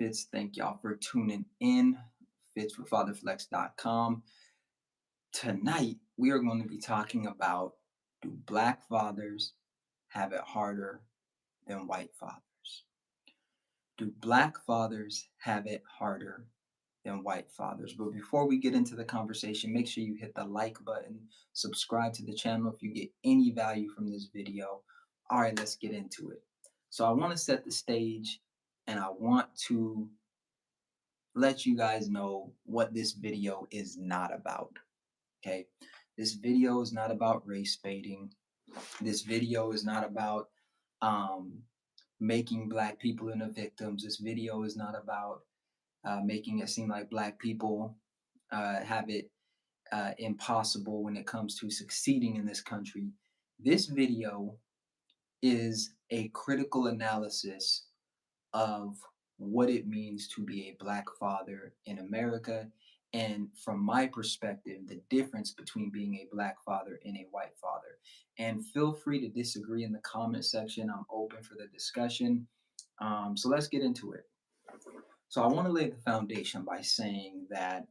Fitz. Thank y'all for tuning in. Fitz for FatherFlex.com. Tonight, we are going to be talking about, do black fathers have it harder than white fathers? Do black fathers have it harder than white fathers? But before we get into the conversation, make sure you hit the like button, subscribe to the channel if you get any value from this video. All right, let's get into it. So I want to set the stage and I want to let you guys know what this video is not about. Okay. This video is not about race baiting. This video is not about um, making black people into victims. This video is not about making it seem like black people have it impossible when it comes to succeeding in this country. This video is a critical analysis of what it means to be a black father in America. And from my perspective, the difference between being a black father and a white father. And feel free to disagree in the comment section. I'm open for the discussion. So let's get into it. So I want to lay the foundation by saying that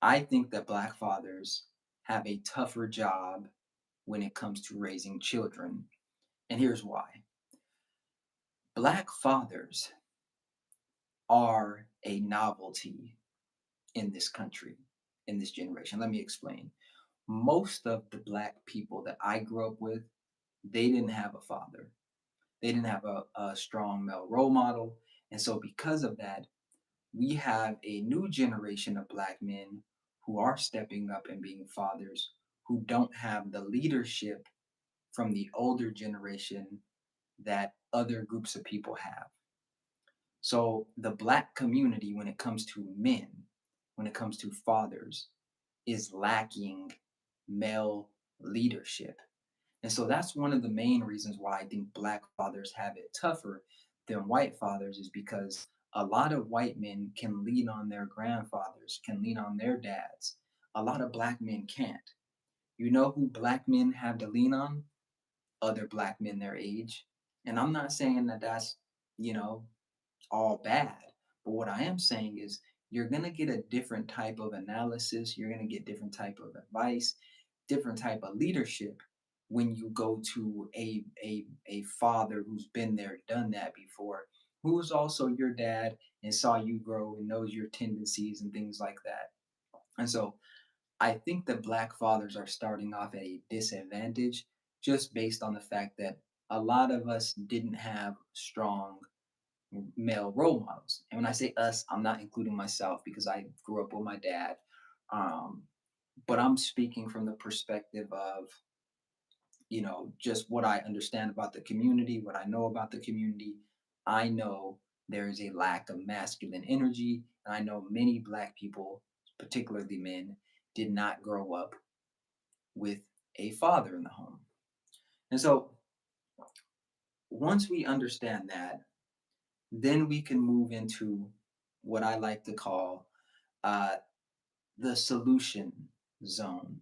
I think that black fathers have a tougher job when it comes to raising children. And here's why. Black fathers are a novelty in this country, in this generation. Let me explain. Most of the black people that I grew up with, they didn't have a father. They didn't have a strong male role model. And so, because of that, we have a new generation of black men who are stepping up and being fathers who don't have the leadership from the older generation that other groups of people have. So the black community, when it comes to men, when it comes to fathers, is lacking male leadership. And so that's one of the main reasons why I think black fathers have it tougher than white fathers, is because a lot of white men can lean on their grandfathers, can lean on their dads. A lot of black men can't. You know who black men have to lean on? Other black men their age. And I'm not saying that that's, you know, all bad. But what I am saying is you're going to get a different type of analysis, you're going to get different type of advice, different type of leadership when you go to a father who's been there, done that before, who's also your dad and saw you grow and knows your tendencies and things like that. And so I think that black fathers are starting off at a disadvantage just based on the fact that a lot of us didn't have strong male role models. And when I say us, I'm not including myself because I grew up with my dad. Um, but I'm speaking from the perspective of, just what I understand about the community, what I know about the community. I know there is a lack of masculine energy. And I know many black people, particularly men, did not grow up with a father in the home. And so once we understand that, then we can move into what I like to call uh, the solution zone.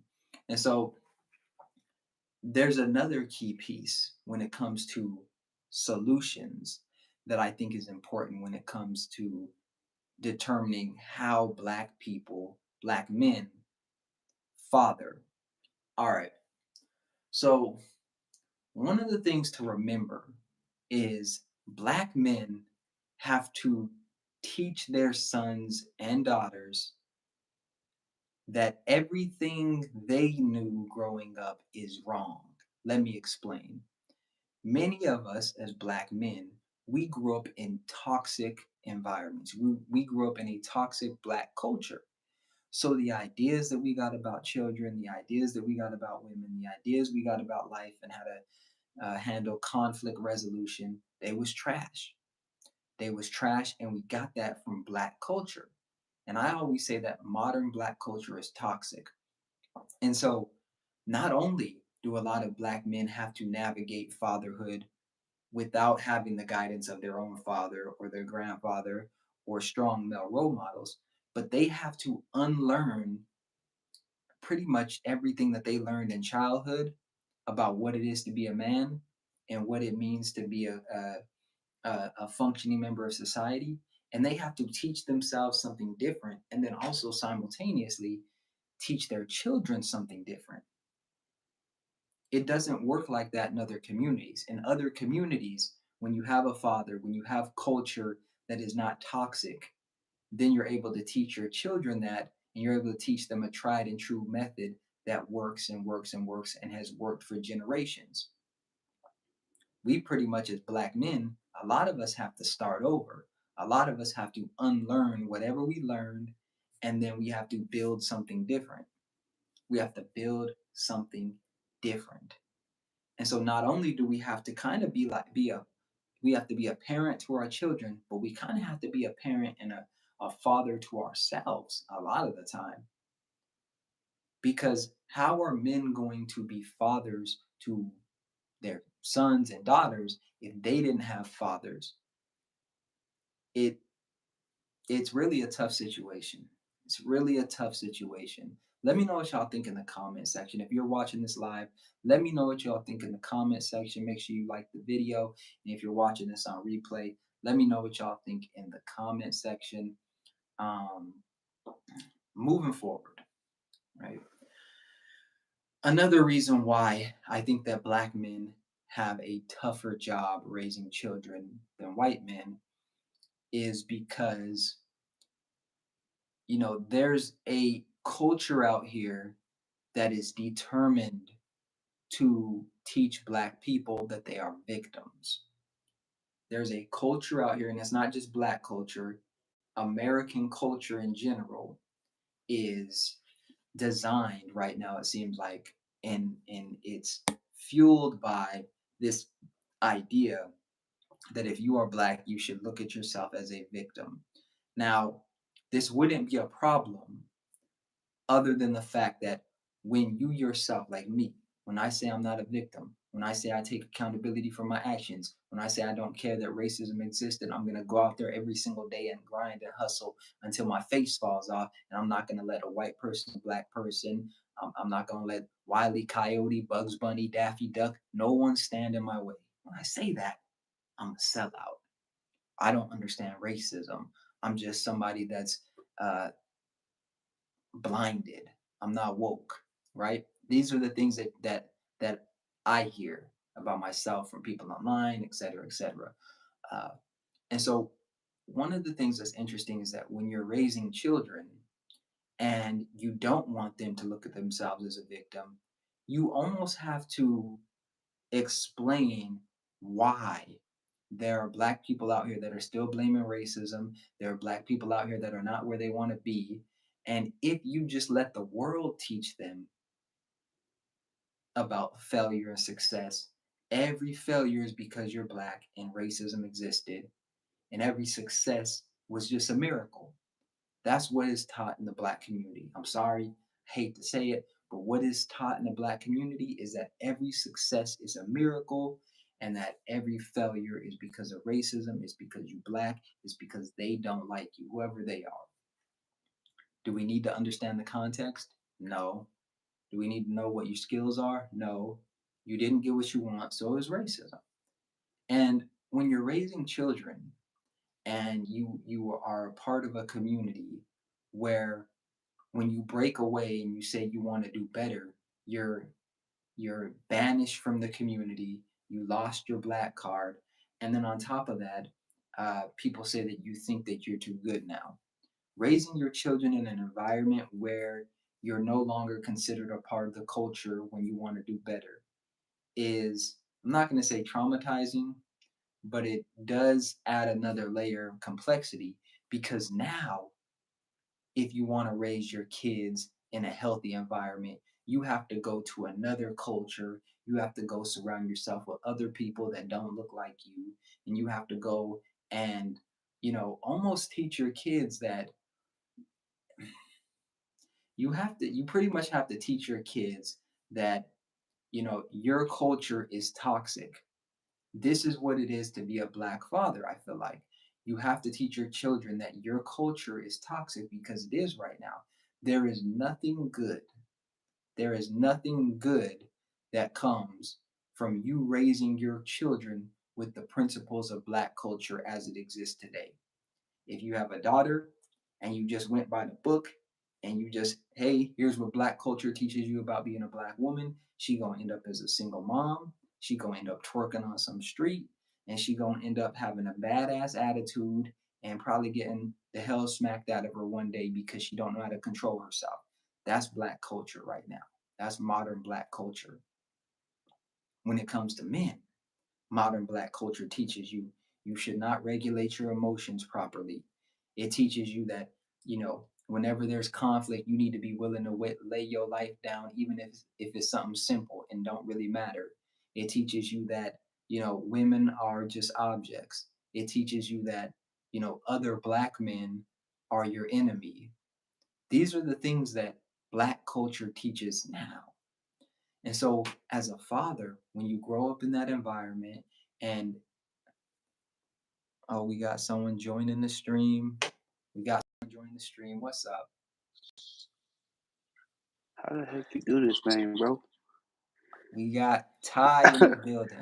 And so there's another key piece when it comes to solutions that I think is important when it comes to determining how black people, black men, father. All right. So one of the things to remember is black men have to teach their sons and daughters that everything they knew growing up is wrong. Let me explain. Many of us as black men, we grew up in toxic environments. We grew up in a toxic black culture. So the ideas that we got about children, the ideas that we got about women, the ideas we got about life and how to handle conflict resolution, they was trash. They was trash, and we got that from black culture. And I always say that modern black culture is toxic. And so not only do a lot of black men have to navigate fatherhood without having the guidance of their own father or their grandfather or strong male role models, but they have to unlearn pretty much everything that they learned in childhood about what it is to be a man and what it means to be a functioning member of society. and they have to teach themselves something different, and then also simultaneously teach their children something different. It doesn't work like that in other communities. In other communities, when you have a father, when you have culture that is not toxic, then you're able to teach your children that, and you're able to teach them a tried and true method that works and works and works and has worked for generations. We pretty much, as black men, a lot of us have to start over. A lot of us have to unlearn whatever we learned, and then we have to build something different. We have to build something different. And so not only do we have to kind of be a we have to be a parent to our children, but we kind of have to be a parent and a father to ourselves a lot of the time. Because how are men going to be fathers to their sons and daughters if they didn't have fathers? It it's really a tough situation. It's really a tough situation. Let me know what y'all think in the comment section. If you're watching this live, let me know what y'all think in the comment section. Make sure you like the video. And if you're watching this on replay, let me know what y'all think in the comment section. Um, moving forward, right? Another reason why I think that black men have a tougher job raising children than white men is because, there's a culture out here that is determined to teach black people that they are victims. There's a culture out here, and it's not just black culture, American culture in general is designed right now, it seems like, and it's fueled by this idea that if you are black, you should look at yourself as a victim. Now, this wouldn't be a problem other than the fact that when you yourself, like me, when I say I'm not a victim, when I say I take accountability for my actions, when I say I don't care that racism existed, I'm going to go out there every single day and grind and hustle until my face falls off. And I'm not going to let a white person, a black person, I'm not going to let Wile E. Coyote, Bugs Bunny, Daffy Duck, no one stand in my way. When I say that, I'm a sellout. I don't understand racism. I'm just somebody that's uh, blinded. I'm not woke, right? These are the things that I hear about myself from people online, et cetera, et cetera. Uh, and so, one of the things that's interesting is that when you're raising children and you don't want them to look at themselves as a victim, you almost have to explain why there are black people out here that are still blaming racism. There are black people out here that are not where they want to be. And if you just let the world teach them about failure and success, every failure is because you're black and racism existed, and every success was just a miracle. That's what is taught in the black community. I'm sorry, hate to say it, but what is taught in the black community is that every success is a miracle and that every failure is because of racism, is because you black, is because they don't like you, whoever they are. Do we need to understand the context? No. Do we need to know what your skills are? No. You didn't get what you want, so is racism. And when you're raising children and you are a part of a community where when you break away and you say you want to do better, you're you're banished from the community, you lost your black card, and then on top of that, people say that you think that you're too good now. Raising your children in an environment where you're no longer considered a part of the culture when you want to do better is, I'm not going to say traumatizing, but it does add another layer of complexity because now if you want to raise your kids in a healthy environment, you have to go to another culture. You have to go surround yourself with other people that don't look like you. And you have to go and, almost teach your kids that you pretty much have to teach your kids that, your culture is toxic. This is what it is to be a black father, I feel like. You have to teach your children that your culture is toxic because it is right now. There is nothing good. There is nothing good that comes from you raising your children with the principles of black culture as it exists today. If you have a daughter and you just went by the book and you just, hey, here's what black culture teaches you about being a black woman, she gonna end up as a single mom. She gonna end up twerking on some street, and she gonna end up having a badass attitude and probably getting the hell smacked out of her one day because she don't know how to control herself. That's black culture right now. That's modern black culture. When it comes to men, modern black culture teaches you you should not regulate your emotions properly. It teaches you that, whenever there's conflict, you need to be willing to lay your life down, even if it's something simple and don't really matter. It teaches you that, women are just objects. It teaches you that, other black men are your enemy. These are the things that black culture teaches now. And so, as a father, when you grow up in that environment, and oh, we got someone joining the stream. We got someone joining the stream. What's up? How the heck you do this thing, bro? We got Ty in the building.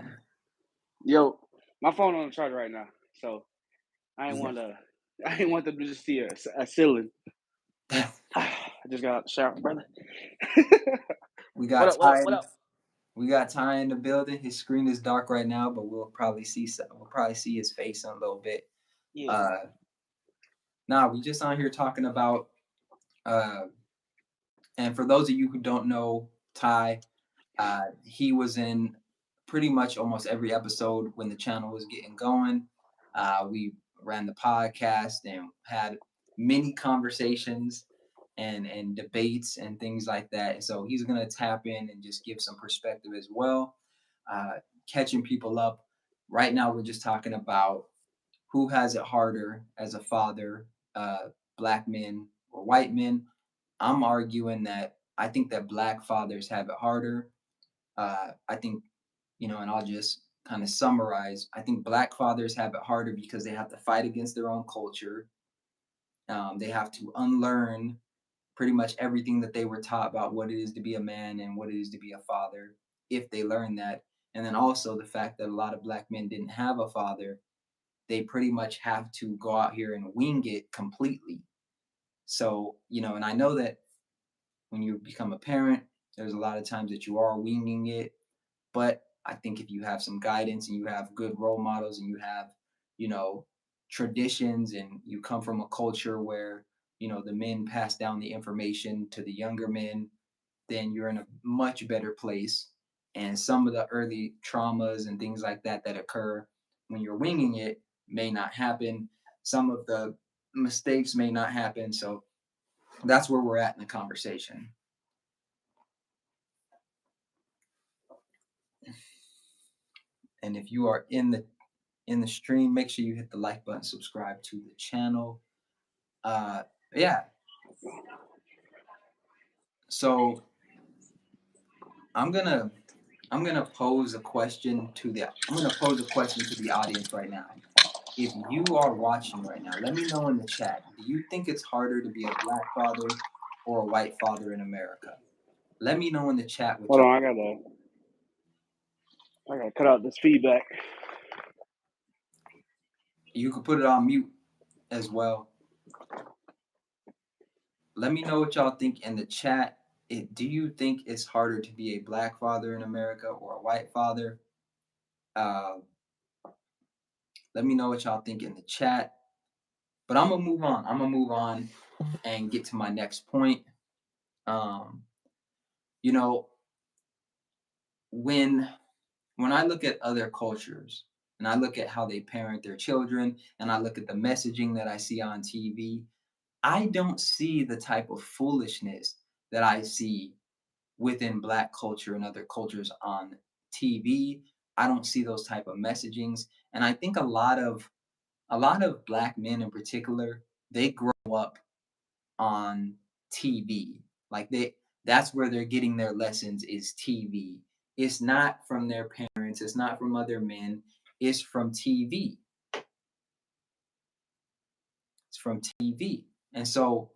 Yo, my phone on the charger right now, so I ain't We want to. I ain't want them to just see a ceiling. I just got out the shower, brother. we What got up? What up? Ty. What up? We got Ty in the building. His screen is dark right now, but we'll probably see his face in a little bit. Yeah. Uh, we just on here talking about. Uh, and for those of you who don't know Ty, he was in pretty much almost every episode when the channel was getting going. We ran the podcast and had many conversations and debates and things like that. So he's gonna tap in and just give some perspective as well, catching people up. Right now, we're just talking about who has it harder as a father, black men or white men. I'm arguing that I think that black fathers have it harder. I think, and I'll just kind of summarize. I think black fathers have it harder because they have to fight against their own culture. They have to unlearn pretty much everything that they were taught about what it is to be a man and what it is to be a father, if they learn that. And then also the fact that a lot of black men didn't have a father, they pretty much have to go out here and wing it completely. So, and I know that when you become a parent, there's a lot of times that you are winging it. But I think if you have some guidance and you have good role models and you have, you know, traditions and you come from a culture where, the men pass down the information to the younger men, then you're in a much better place. And some of the early traumas and things like that that occur when you're winging it may not happen. Some of the mistakes may not happen. So that's where we're at in the conversation. And if you are in the stream, make sure you hit the like button, subscribe to the channel. Yeah. So I'm gonna pose a question to the audience right now. If you are watching right now, let me know in the chat. Do you think it's harder to be a black father or a white father in America? Let me know in the chat what Hold you. on, I gotta cut out this feedback. You can put it on mute as well. Let me know what y'all think in the chat. Do you think it's harder to be a black father in America or a white father? Uh, Let me know what y'all think in the chat. But I'm gonna move on. I'm gonna move on and get to my next point. Um, you know, when I look at other cultures and I look at how they parent their children and I look at the messaging that I see on TV, I don't see the type of foolishness that I see within black culture and other cultures on TV. I don't see those type of messagings. And I think a lot of black men in particular, they grow up on TV. Like that's where they're getting their lessons is TV. It's not from their parents, it's not from other men, it's from TV. It's from TV. And so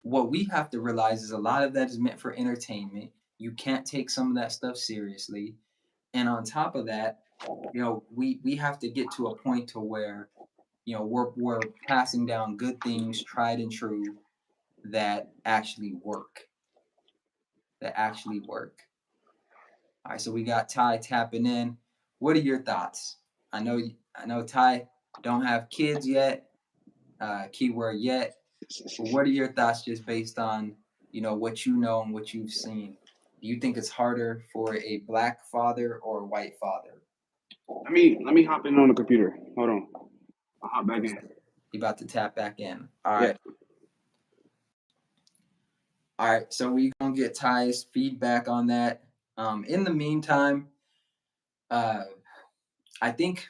what we have to realize is a lot of that is meant for entertainment. You can't take some of that stuff seriously. And on top of that, we have to get to a point to where we're passing down good things, tried and true, that actually work, that actually work. All right, so we got Ty tapping in. What are your thoughts? I know Ty don't have kids yet, keyword yet, but what are your thoughts just based on, what you know and what you've seen? Do you think it's harder for a black father or a white father? Let me hop in on the computer. Hold on. I'll hop back in. Okay. You about to tap back in. All Yeah. right. All right. So we gonna get Ty's feedback on that. In the meantime, uh, I think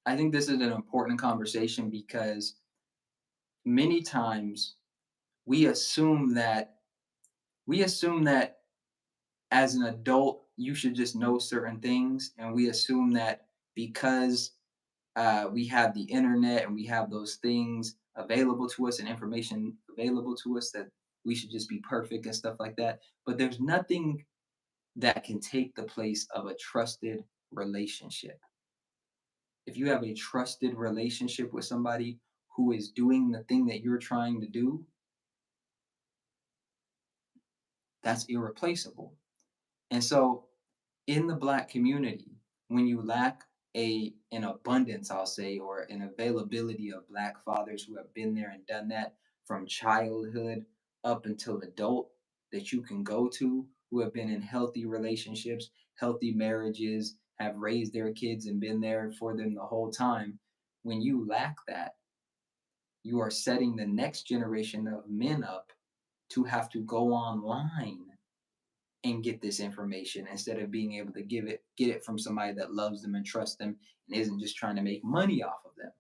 I think this is an important conversation because many times we assume that we assume that as an adult you should just know certain things, and we assume that because we have the internet and we have those things available to us and information available to us that we should just be perfect and stuff like that. But there's nothing that can take the place of a trusted relationship. If you have a trusted relationship with somebody who is doing the thing that you're trying to do, that's irreplaceable. And so in the black community, when you lack an abundance, I'll say, or an availability of black fathers who have been there and done that from childhood up until adult that you can go to, who have been in healthy relationships, healthy marriages, have raised their kids and been there for them the whole time. When you lack that, you are setting the next generation of men up to have to go online and get this information instead of being able to get it from somebody that loves them and trusts them and isn't just trying to make money off of them.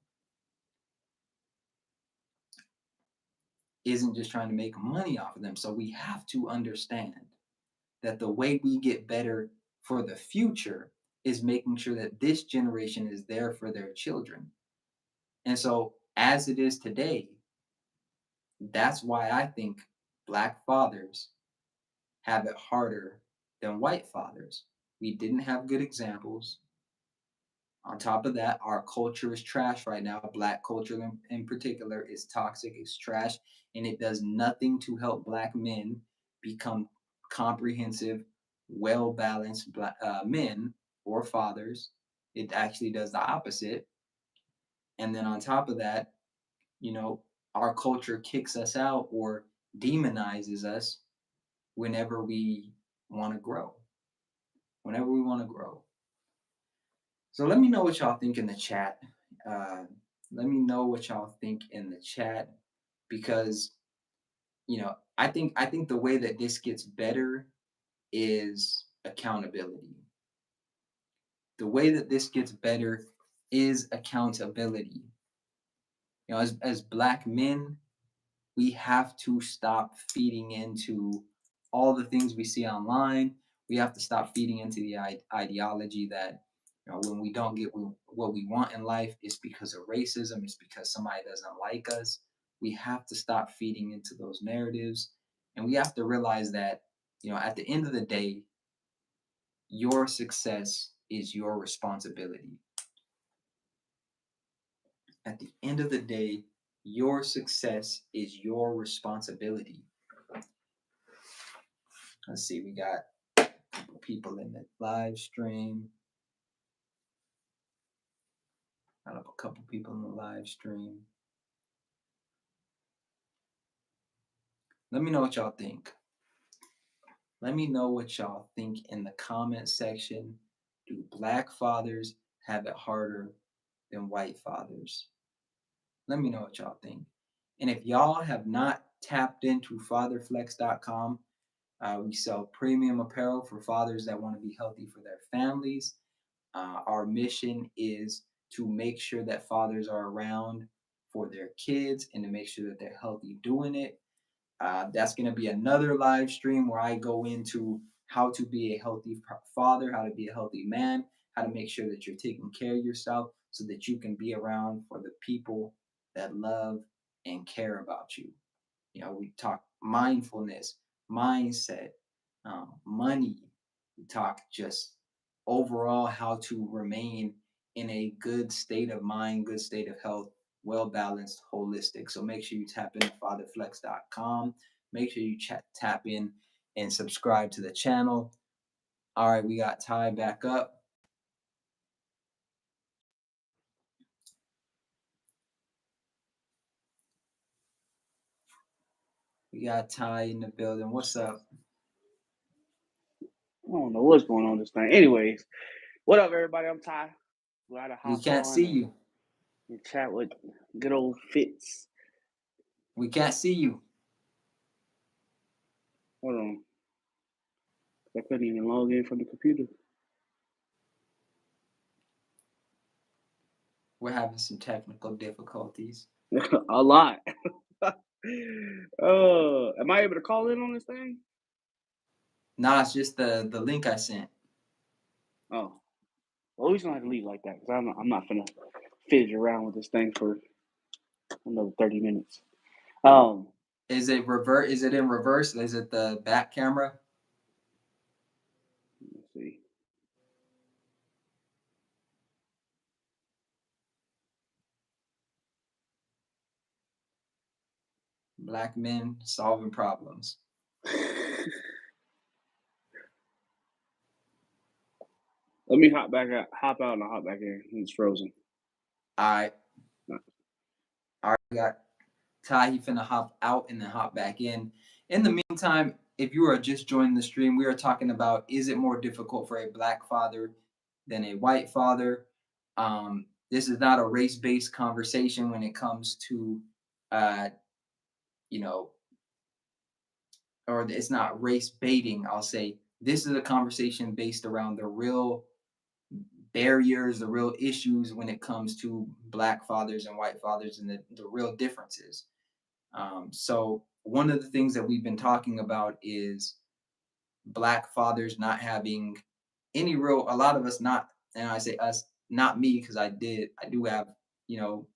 Isn't just trying to make money off of them. So we have to understand that the way we get better for the future is making sure that this generation is there for their children. And so as it is today, that's why I think black fathers have it harder than white fathers. We didn't have good examples. On top of that, our culture is trash right now. Black culture in particular is toxic, it's trash, and it does nothing to help black men become comprehensive, well balanced men or fathers. It actually does the opposite. And then on top of that, you know, our culture kicks us out or demonizes us whenever we want to grow. Whenever we want to grow. So let me know what y'all think in the chat. Uh, let me know what y'all think in the chat because I think the way that this gets better is accountability. The way that this gets better is accountability. As black men, we have to stop feeding into all the things we see online. We have to stop feeding into the ideology that when we don't get what we want in life, it's because of racism. It's because somebody doesn't like us. We have to stop feeding into those narratives, and we have to realize that at the end of the day, your success is your responsibility. At the end of the day, your success is your responsibility. Let's see, we got people in the live stream. Got up a couple people in the live stream. Let me know what y'all think. Let me know what y'all think in the comment section. Do black fathers have it harder than white fathers? Let me know what y'all think. And if y'all have not tapped into fatherflex.com, we sell premium apparel for fathers that want to be healthy for their families. Our mission is to make sure that fathers are around for their kids and to make sure that they're healthy doing it. That's going to be another live stream where I go into how to be a healthy father, how to be a healthy man, how to make sure that you're taking care of yourself so that you can be around for the people that love and care about you. We talk mindfulness, mindset, money. We talk just overall how to remain in a good state of mind, good state of health well balanced, holistic. So make sure you tap into fatherflex.com. Make sure you tap in and subscribe to the channel. All right, we got Ty back up. We got Ty in the building. What's up? I don't know what's going on with this thing. Anyways, what up, everybody? I'm Ty. Glad to We hop can't on see you. and chat with good old Fitz. We can't see you. Hold on. I couldn't even log in from the computer. We're having some technical difficulties. A lot. Am I able to call in on this thing? Nah, it's just the link I sent. Oh, well, we just don't have to leave like that because I'm not finna fidget around with this thing for another 30 minutes. Is it revert? Is it in reverse? Is it the back camera? Let's see. Black men solving problems. Let me hop out and I'll hop back in. It's frozen. All right. All right, we got Ty. He finna hop out and then hop back in. In the meantime, if you are just joining the stream, we are talking about, is it more difficult for a black father than a white father? This is not a race-based conversation when it comes to, you know, or it's not race baiting. I'll say this is a conversation based around the real barriers, the real issues when it comes to black fathers and white fathers and the real differences. So one of the things that we've been talking about is black fathers not having any real, a lot of us not, and I say us, not me, because I do have, you know,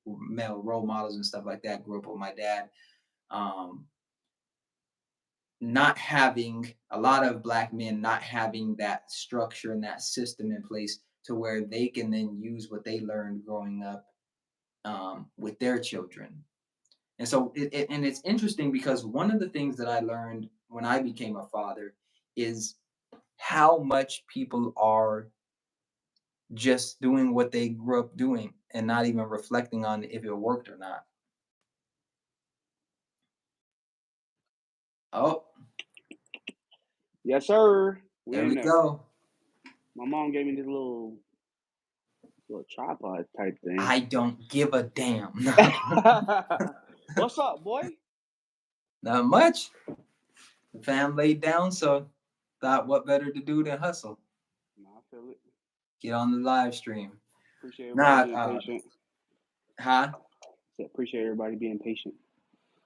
male role models and stuff like that. Grew up with my dad. Um, not having a lot of black men not having that structure and that system in place to where they can then use what they learned growing up with their children. And so and it's interesting because one of the things that I learned when I became a father is how much people are just doing what they grew up doing and not even reflecting on if it worked or not. Oh, Yes, sir. We there in we there. go. My mom gave me this little tripod type thing. I don't give a damn. What's up, boy? Not much. The fam laid down, so thought what better to do than hustle. No, I feel it. Get on the live stream. Appreciate everybody Not being patient. huh? Appreciate everybody being patient.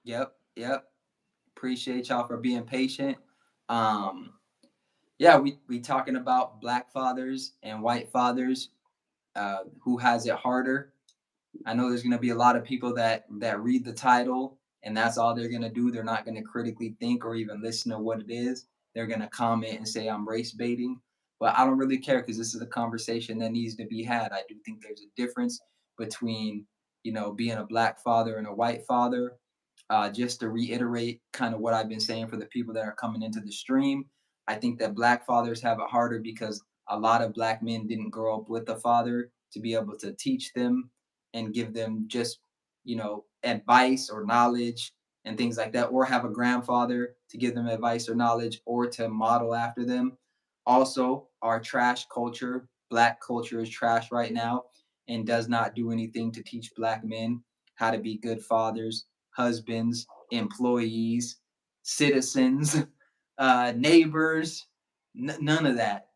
Yep. Appreciate y'all for being patient. Yeah, we talking about black fathers and white fathers. Who has it harder? I know there's gonna be a lot of people that read the title and that's all they're gonna do. They're not gonna critically think or even listen to what it is. They're gonna comment and say I'm race baiting. But I don't really care because this is a conversation that needs to be had. I do think there's a difference between, being a black father and a white father. Just to reiterate kind of what I've been saying for the people that are coming into the stream, I think that black fathers have it harder because a lot of black men didn't grow up with a father to be able to teach them and give them just, advice or knowledge and things like that, or have a grandfather to give them advice or knowledge or to model after them. Also, our trash culture, black culture is trash right now and does not do anything to teach black men how to be good fathers, husbands, employees, citizens, neighbors, none of that.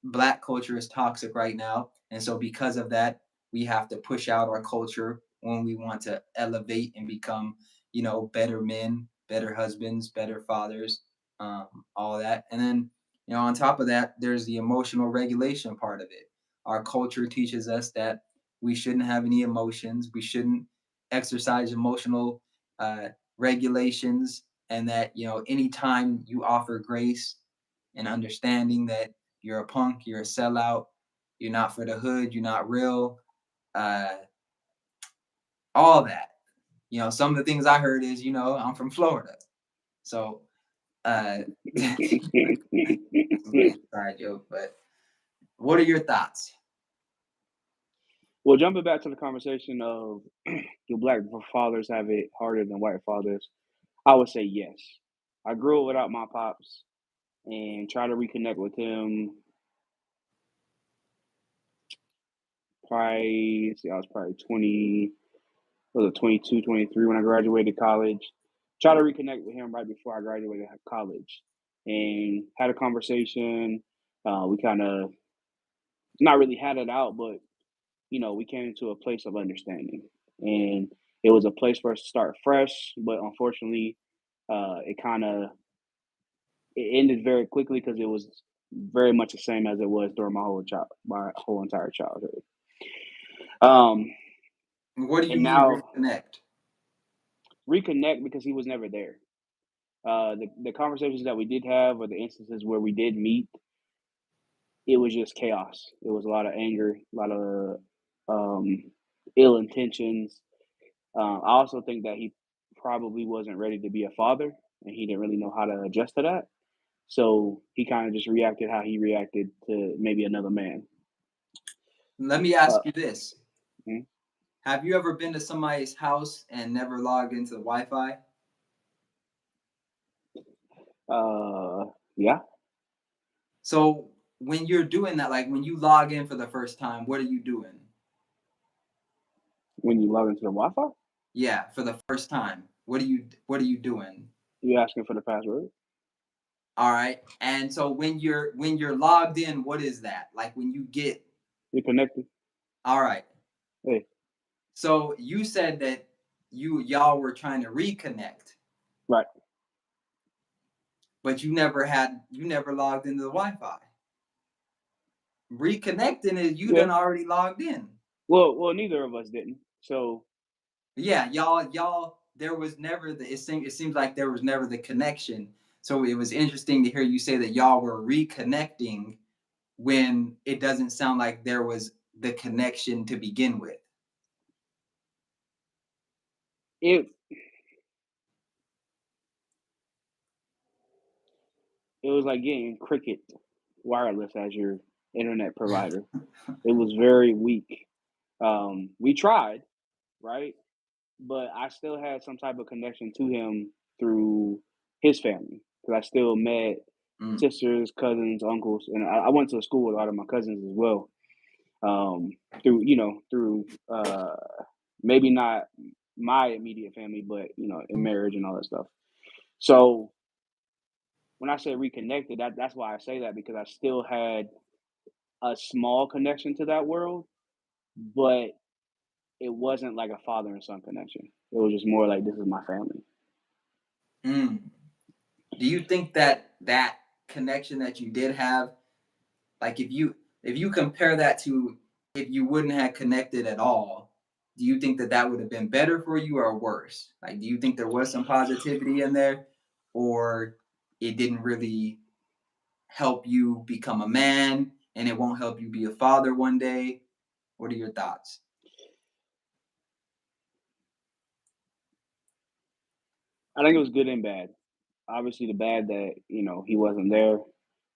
Black culture is toxic right now, and so because of that, we have to push out our culture when we want to elevate and become, better men, better husbands, better fathers, all that. And then, on top of that, there's the emotional regulation part of it. Our culture teaches us that we shouldn't have any emotions. We shouldn't exercise emotional regulations, and that anytime you offer grace and understanding that you're a punk, you're a sellout, you're not for the hood, you're not real. Uh, all that. Some of the things I heard is, I'm from Florida. So, it's a little side joke, but what are your thoughts? Well, jumping back to the conversation of do black fathers have it harder than white fathers? I would say yes. I grew up without my pops and try to reconnect with him. Probably, see, I was probably 20, was it 22, 23 when I graduated college. Try to reconnect with him right before I graduated college and had a conversation. We kind of not really had it out, but we came into a place of understanding, and it was a place for us to start fresh. But unfortunately, it kind of it ended very quickly because it was very much the same as it was during my whole entire childhood. Um, What do you and mean now reconnect? reconnect because he was never there. The conversations that we did have, or the instances where we did meet, it was just chaos. It was a lot of anger, a lot of um, ill intentions. I also think that he probably wasn't ready to be a father, and he didn't really know how to adjust to that. So he kind of just reacted how he reacted to maybe another man. Let me Uh, ask you this. mm, Have you ever been to somebody's house and never logged into the Wi-Fi? uh, yeah. So when you're doing that, like when you log in for the first time, what are you doing? When you log into the Wi-Fi, Yeah, for the first time. What are you doing? you asking for the password. All right. And so when you're logged in, what is that? Like when you get You're connected. all right. Hey, So you said that y'all were trying to reconnect, right. but you never logged into the Wi-Fi. Reconnecting is you Yeah. done already logged in. Well, neither of us didn't. So Yeah, y'all there was never it seems like there was never the connection. So it was interesting to hear you say that y'all were reconnecting when it doesn't sound like there was the connection to begin with. it it was like getting Cricket Wireless as your internet provider. It was very weak. We tried, right? But I still had some type of connection to him through his family because I still met Mm. sisters, cousins, uncles, and I went to school with a lot of my cousins as well. Through through maybe not my immediate family, but in marriage and all that stuff. So when I say reconnected, that's why I say that because I still had a small connection to that world, but it wasn't like a father and son connection. It was just more like this is my family. Mm. Do you think that connection that you did have, like if you compare that to if you wouldn't have connected at all, do you think that that would have been better for you or worse? Like, do you think there was some positivity in there, or it didn't really help you become a man, and it won't help you be a father one day? What are your thoughts? I think it was good and bad. Obviously, the bad that he wasn't there.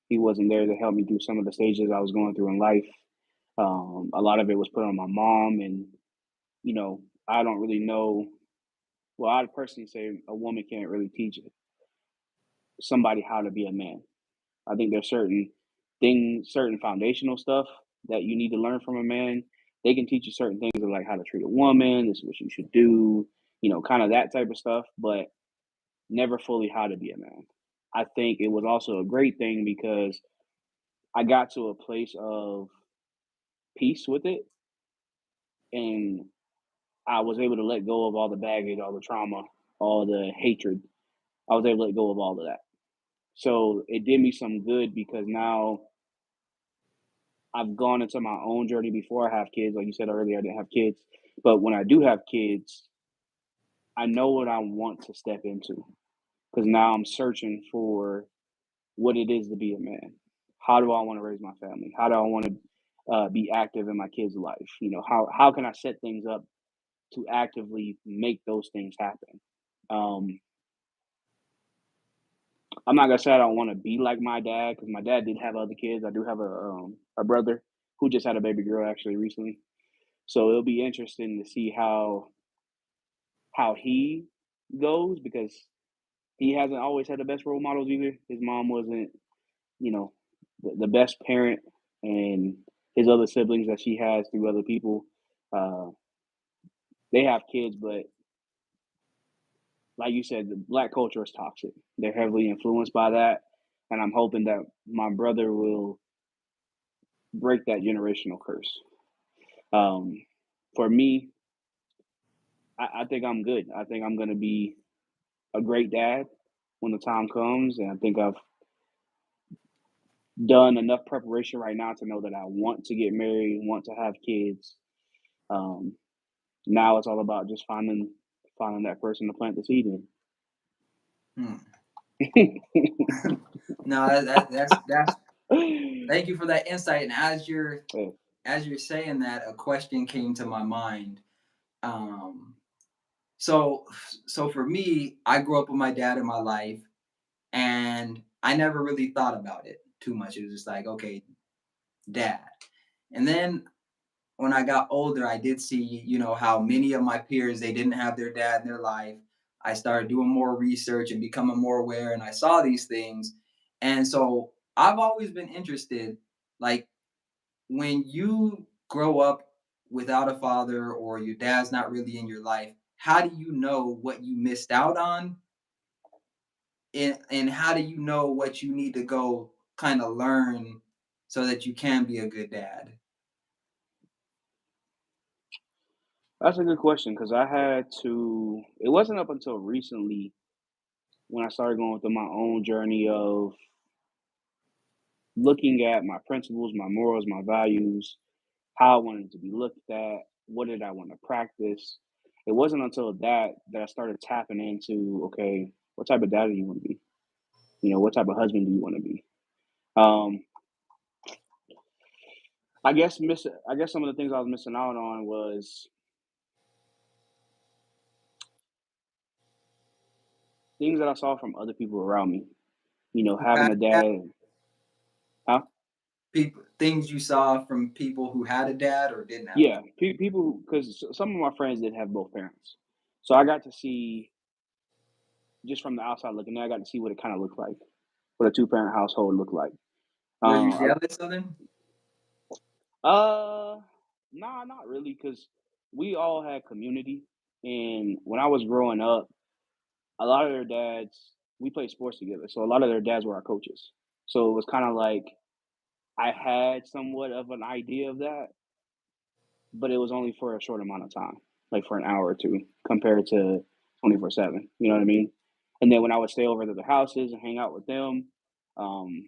He wasn't there to help me through some of the stages I was going through in life. A lot of it was put on my mom, and I don't really know. Well, I'd personally say a woman can't really teach somebody how to be a man. I think there's certain things, certain foundational stuff that you need to learn from a man. They can teach you certain things of like how to treat a woman, this is what you should do, kind of that type of stuff, but never fully how to be a man. I think it was also a great thing because I got to a place of peace with it, and I was able to let go of all the baggage, all the trauma, all the hatred. I was able to let go of all of that. So it did me some good because now I've gone into my own journey before I have kids. Like you said earlier, I didn't have kids. But when I do have kids, I know what I want to step into because now I'm searching for what it is to be a man. How do I want to raise my family? How do I want to be active in my kids' life? How can I set things up to actively make those things happen. Um, I'm not gonna say I don't want to be like my dad because my dad did have other kids. I do have a brother who just had a baby girl actually recently. So it'll be interesting to see how he goes because he hasn't always had the best role models either. His mom wasn't, you know, the best parent, and his other siblings that she has through other people, uh, they have kids, but like you said, the black culture is toxic. They're heavily influenced by that, and I'm hoping that my brother will break that generational curse. Um, for me, I think I'm good. I think I'm gonna be a great dad when the time comes, and I think I've done enough preparation right now to know that I want to get married, want to have kids. Um, Now it's all about just finding that person to plant the seed Hmm. in. No, that's. Thank you for that insight. And Yeah. as you're saying that, a question came to my mind. Um, so so for me, I grew up with my dad in my life, and I never really thought about it too much. It was just like, okay, dad. And then when I got older, I did see, how many of my peers they didn't have their dad in their life. I started doing more research and becoming more aware, and I saw these things. And so I've always been interested, like when you grow up without a father or your dad's not really in your life, how do you know what you missed out on? And how do you know what you need to go kind of learn so that you can be a good dad? That's a good question because I had to. It wasn't up until recently when I started going through my own journey of looking at my principles, my morals, my values, how I wanted to be looked at, what did I want to practice. It wasn't until that I started tapping into, okay, what type of dad do you want to be? What type of husband do you want to be? Um, I guess some of the things I was missing out on was things that I saw from other people around me. Who Having had a a dad? dad. Huh? People, things you saw from people who had a dad or didn't have a dad. Yeah, people, because some of my friends did have both parents, so I got to see just from the outside looking in. I got to see what it kind of looked like, what a two-parent household looked like. Were you Uh, jealous of them? nah, not really, because we all had community, and when I was growing up, a lot of their dads, we played sports together, so a lot of their dads were our coaches. So it was kind of like I had somewhat of an idea of that, but it was only for a short amount of time, like for an hour or two, compared to 24/7. You know what I mean? And then when I would stay over to their houses and hang out with them, um,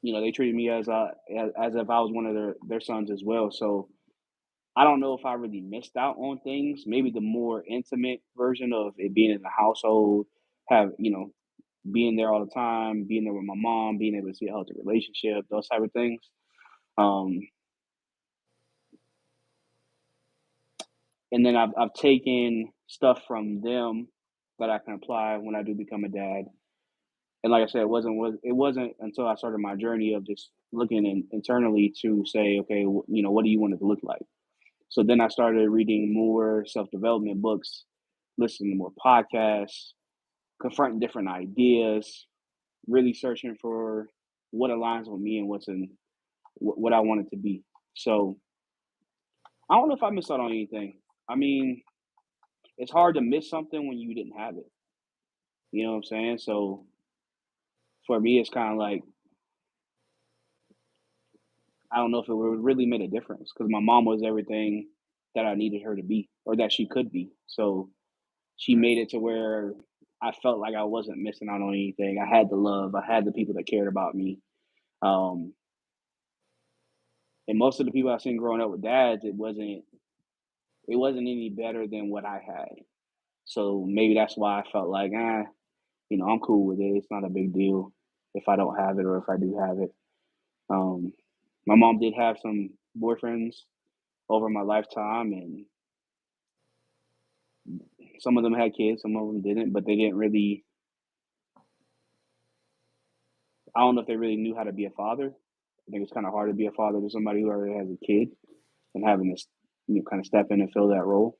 they treated me as if I was one of their sons as well. So I don't know if I really missed out on things. Maybe the more intimate version of it being in the household, have being there all the time, being there with my mom, being able to see a healthy relationship, those type of things. Um, and then I've taken stuff from them that I can apply when I do become a dad. And like I said, it wasn't until I started my journey of just looking internally to say, okay, what do you want it to look like? So then I started reading more self development books, listening to more podcasts, confronting different ideas, really searching for what aligns with me and what I want it to be. So I don't know if I missed out on anything. I mean, it's hard to miss something when you didn't have it. You know what I'm saying? So for me, it's kind of like I don't know if it would really made a difference because my mom was everything that I needed her to be or that she could be. So she made it to where I felt like I wasn't missing out on anything. I had the love. I had the people that cared about me. Um, and most of the people I've seen growing up with dads, it wasn't any better than what I had. So maybe that's why I felt like, I'm cool with it. It's not a big deal if I don't have it or if I do have it. Um, my mom did have some boyfriends over my lifetime, and some of them had kids, some of them didn't, but they didn't really. I don't know if they really knew how to be a father. I think it's kind of hard to be a father to somebody who already has a kid and having to, kind of step in and fill that role.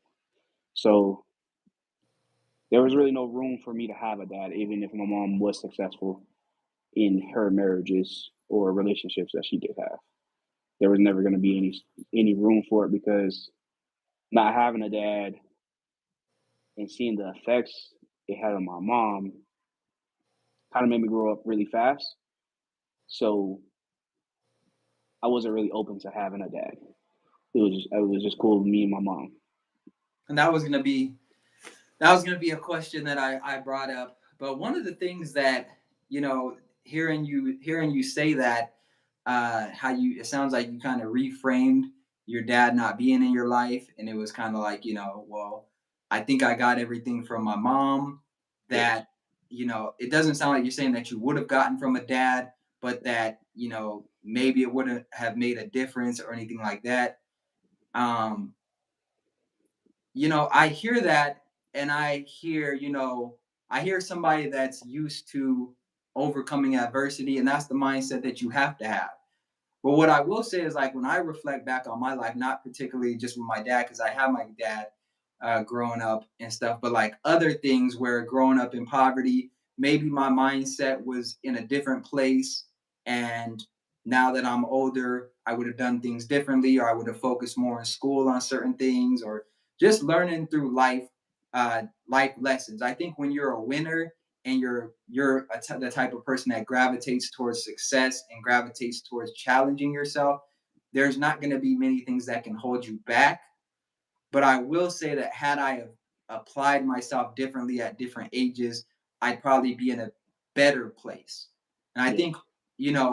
So there was really no room for me to have a dad, even if my mom was successful in her marriages or relationships that she did have. There was never going to be any room for it because not having a dad and seeing the effects it had on my mom kind of made me grow up really fast. So I wasn't really open to having a dad. It was just cool with me and my mom. And that was gonna be a question that I brought up. But one of the things that, you know, hearing you say that, how you it sounds like you kind of reframed your dad not being in your life, and it was kind of like, well, I think I got everything from my mom Yes. that, it doesn't sound like you're saying that you would have gotten from a dad, but that, maybe it wouldn't have made a difference or anything like that. Um, I hear that, and I hear somebody that's used to overcoming adversity, and that's the mindset that you have to have. But what I will say is, like, when I reflect back on my life, not particularly just with my dad, because I have my dad growing up and stuff, but like other things where growing up in poverty, maybe my mindset was in a different place. And now that I'm older, I would have done things differently, or I would have focused more in school on certain things, or just learning through life lessons. I think when you're a winner and you're the type of person that gravitates towards success and gravitates towards challenging yourself, there's not going to be many things that can hold you back. But I will say that had I have applied myself differently at different ages, I'd probably be in a better place. And I think, Yes.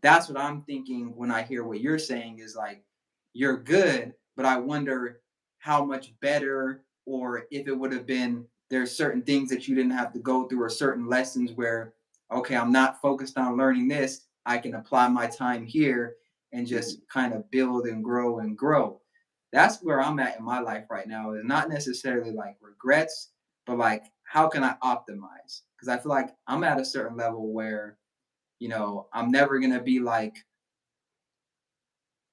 that's what I'm thinking when I hear what you're saying is like, you're good, but I wonder how much better, or if it would have been, there's certain things that you didn't have to go through, or certain lessons where, okay, I'm not focused on learning this. I can apply my time here and Mhm. just kind of build and grow and grow. That's where I'm at in my life right now. Is not necessarily like regrets, but like how can I optimize? Because I feel like I'm at a certain level where I'm never gonna be like,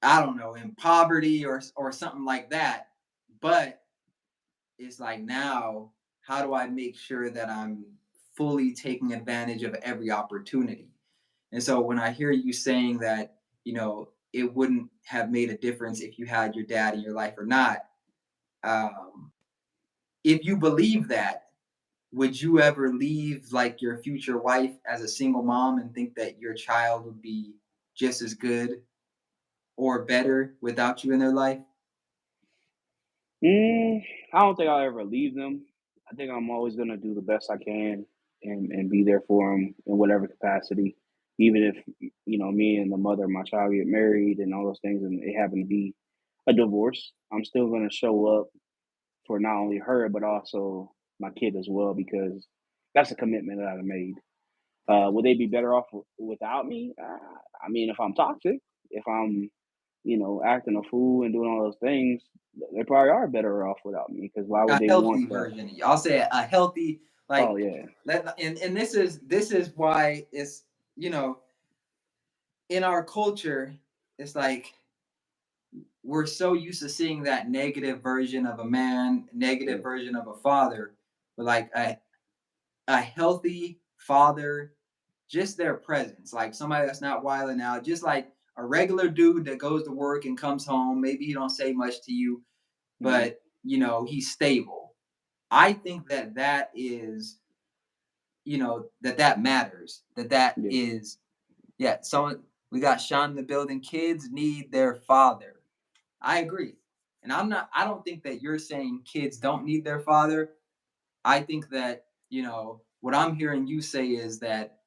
I don't know, in poverty or something like that. But it's like, now, how do I make sure that I'm fully taking advantage of every opportunity? And so when I hear you saying that, it wouldn't have made a difference if you had your dad in your life or not. Um, if you believe that, would you ever leave like your future wife as a single mom and think that your child would be just as good or better without you in their life? Mm, I don't think I'll ever leave them. I think I'm always gonna do the best I can and be there for them in whatever capacity. Even if me and the mother of my child get married and all those things, and it happen to be a divorce, I'm still gonna show up for not only her but also my kid as well because that's a commitment that I've made. Would they be better off without me? I mean, if I'm toxic, if I'm acting a fool and doing all those things, they probably are better off without me because why would A they want healthy that? version. I'll say a healthy, Oh like, yeah. and this is why it's, you know in our culture, it's like we're so used to seeing that negative version of a man, negative Yeah. version of a father, but like a healthy father, just their presence, like somebody that's not wilding out, just like a regular dude that goes to work and comes home. Maybe he don't say much to you, Hmm. but he's stable. I think that is, that matters. That Yeah. is, yeah. Someone, we got Sean in the building. Kids need their father. I agree. And I don't think that you're saying kids don't need their father. I think that, what I'm hearing you say is that,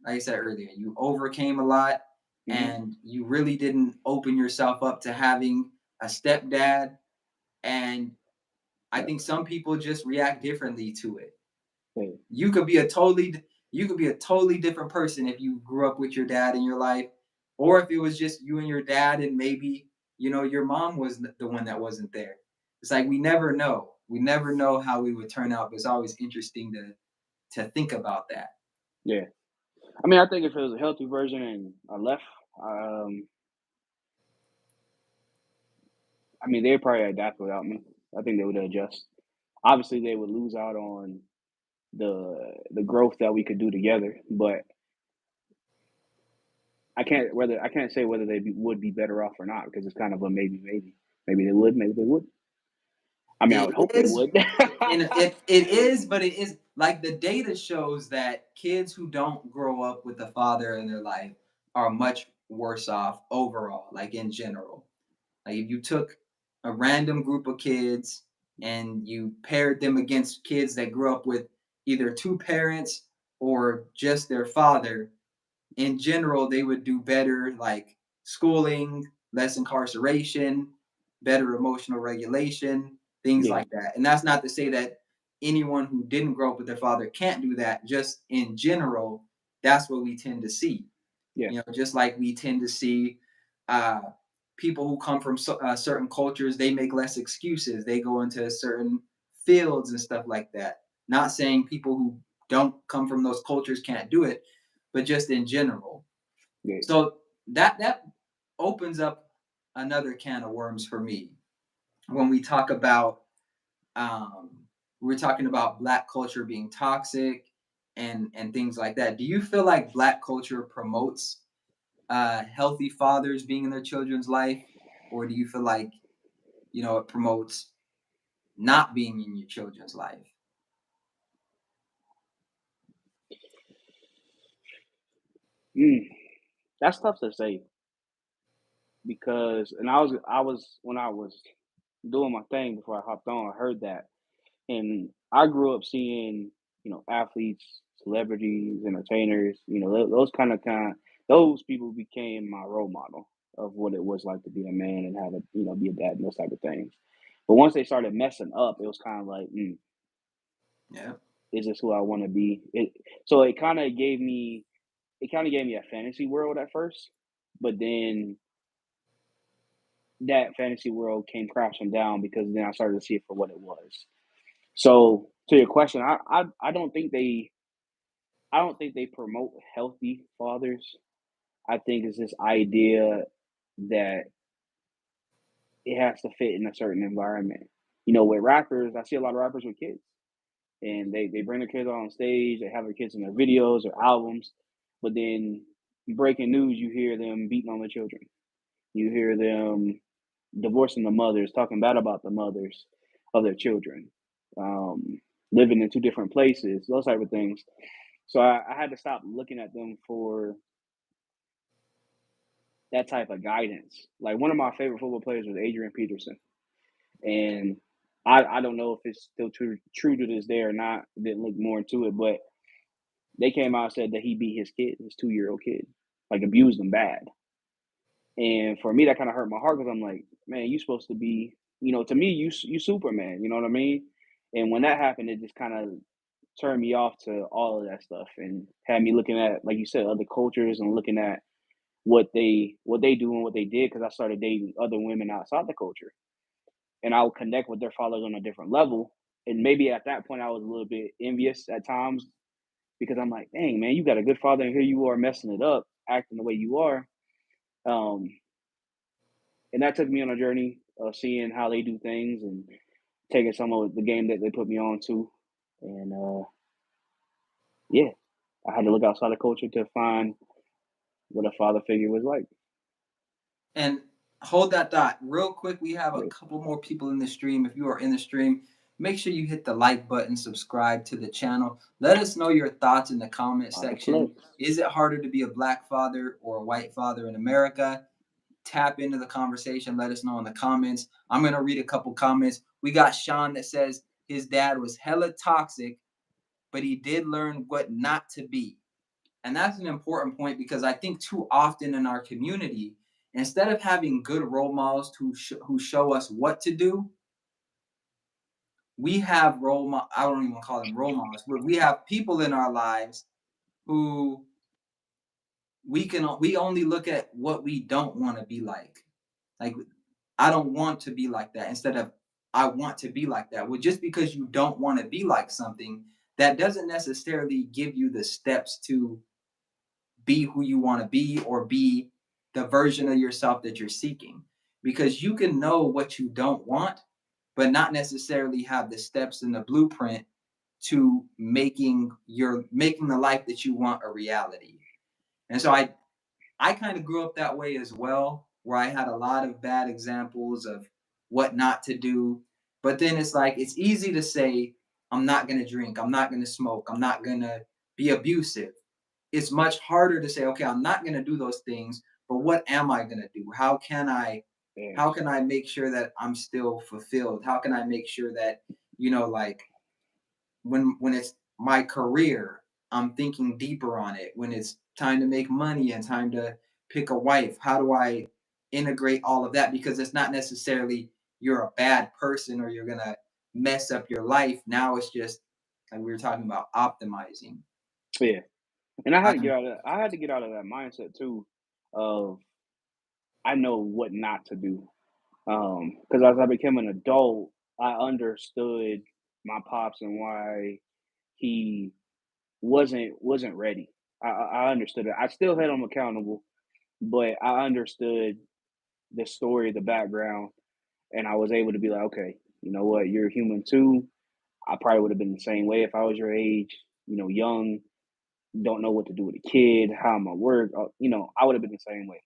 like I said earlier, you overcame a lot, Hmm. and you really didn't open yourself up to having a stepdad. And I Yeah. think some people just react differently to it. Yeah. You could be a totally you could be a totally different person if you grew up with your dad in your life, or if it was just you and your dad, and maybe, your mom was the one that wasn't there. It's like we never know. We never know how we would turn out, but it's always interesting to think about that. Yeah. I mean, I think if it was a healthy version and I left, um, I mean, they'd probably adapt without me. I think they would adjust. Obviously, they would lose out on the growth that we could do together, but I can't say whether would be better off or not because it's kind of a maybe maybe. Maybe they would, maybe they would. I mean, I would It hope they is, would. and it is, but it is like the data shows that kids who don't grow up with a father in their life are much worse off overall, like in general. Like if you took a random group of kids and you paired them against kids that grew up with either two parents or just their father, in general, they would do better, like schooling, less incarceration, better emotional regulation, things Yeah, like that. And that's not to say that anyone who didn't grow up with their father can't do that. Just in general, that's what we tend to see. yeah, Just like we tend to see uh, people who come from certain cultures, they make less excuses. They go into certain fields and stuff like that. Not saying people who don't come from those cultures can't do it, but just in general. yeah. So that opens up another can of worms for me when we talk about um, we're talking about Black culture being toxic and things like that. Do you feel like Black culture promotes healthy fathers being in their children's life, or do you feel like it promotes not being in your children's life? Mm, that's tough to say because, and I was when I was doing my thing before I hopped on, I heard that, and I grew up seeing, athletes, celebrities, entertainers, those people became my role model of what it was like to be a man and how to, be a dad and those type of things. But once they started messing up, it was kind of like, Yeah. is this who I want to be? So it kind of gave me a fantasy world at first, but then that fantasy world came crashing down because then I started to see it for what it was. So to your question, I don't think they promote healthy fathers. I think it's this idea that it has to fit in a certain environment. With rappers, I see a lot of rappers with kids, and they bring their kids on stage. They have their kids in their videos or albums, but then breaking news, you hear them beating on their children. You hear them divorcing the mothers, talking bad about the mothers of their children, um, living in two different places, those type of things. So I had to stop looking at them for that type of guidance. Like one of my favorite football players was Adrian Peterson, and I don't know if it's still true to this day or not. Didn't look more into it, but they came out and said that he beat his kid, his 2-year-old kid, like abused him bad. And for me, that kind of hurt my heart because I'm like, man, you supposed to be, to me, you Superman. You know what I mean? And when that happened, it just kind of turned me off to all of that stuff and had me looking at, like you said, other cultures and looking at what they do and what they did because I started dating other women outside the culture, and I would connect with their fathers on a different level. And maybe at that point, I was a little bit envious at times because I'm like, dang man, you got a good father, and here you are messing it up, acting the way you are. Um, and that took me on a journey of seeing how they do things and taking some of the game that they put me on to. And yeah, I had to look outside the culture to find what a father figure was like. And hold that thought real quick. We have a Yeah, couple more people in the stream. If you are in the stream, make sure you hit the like button, subscribe to the channel. Let us know your thoughts in the comment Father section. flex. Is it harder to be a Black father or a white father in America? Tap into the conversation. Let us know in the comments. I'm going to read a couple comments. We got Sean that says his dad was hella toxic, but he did learn what not to be. And that's an important point because I think too often in our community, instead of having good role models who show us what to do, we have I don't even call them role models, but we have people in our lives who we only look at what we don't want to be like. Like I don't want to be like that, instead of I want to be like that. Well, just because you don't want to be like something, that doesn't necessarily give you the steps to be who you want to be, or be the version of yourself that you're seeking. Because you can know what you don't want, but not necessarily have the steps in the blueprint to making the life that you want a reality. And so I kind of grew up that way as well, where I had a lot of bad examples of what not to do. But then it's like, it's easy to say, I'm not going to drink, I'm not going to smoke, I'm not going to be abusive. It's much harder to say, okay, I'm not going to do those things, but what am I going to do? Yeah, How can I make sure that I'm still fulfilled? How can I make sure that, like, when it's my career, I'm thinking deeper on it. When it's time to make money and time to pick a wife, how do I integrate all of that? Because it's not necessarily you're a bad person or you're gonna mess up your life. Now it's just like we were talking about, optimizing. yeah. And I had to Um, get out of that. I had to get out of that mindset too. Of I know what not to do. Because as I became an adult, I understood my pops and why he wasn't ready. I understood it. I still held him accountable, but I understood the story, the background, and I was able to be like, okay, you know what, you're human too. I probably would have been the same way if I was your age, young, don't know what to do with a kid, how am I work, I would have been the same way.